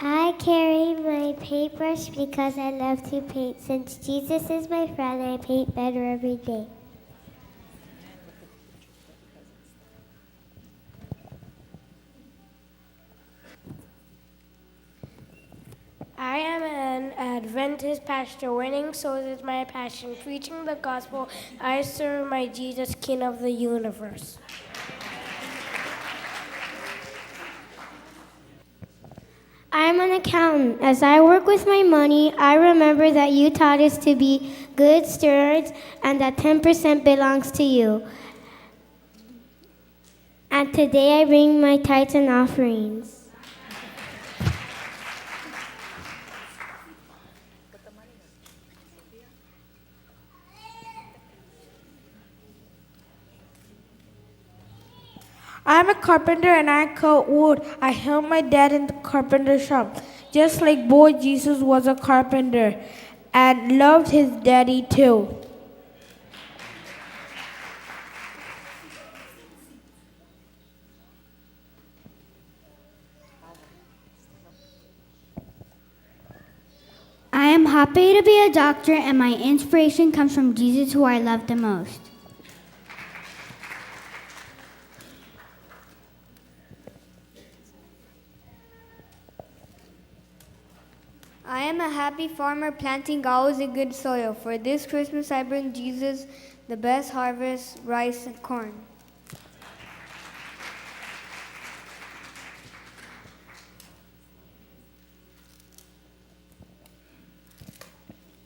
I carry my paintbrush because I love to paint. Since Jesus is my friend, I paint better every day. I am an Adventist pastor. Winning souls is my passion. Preaching the gospel, I serve my Jesus, King of the universe. I'm an accountant. As I work with my money, I remember that you taught us to be good stewards and that 10% belongs to you. And today I bring my tithes and offerings. I'm a carpenter and I cut wood. I help my dad in the carpenter shop. Just like boy Jesus was a carpenter and loved his daddy too. I am happy to be a doctor, and my inspiration comes from Jesus, who I love the most. I am a happy farmer planting always in good soil. For this Christmas I bring Jesus the best harvest, rice and corn.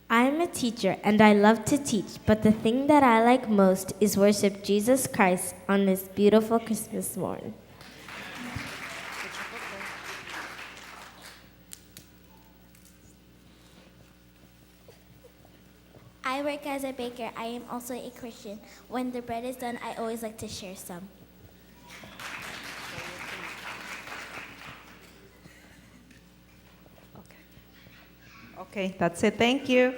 I am a teacher and I love to teach, but the thing that I like most is worship Jesus Christ on this beautiful Christmas morn. I work as a baker. I am also a Christian. When the bread is done, I always like to share some. Okay, that's it. Thank you.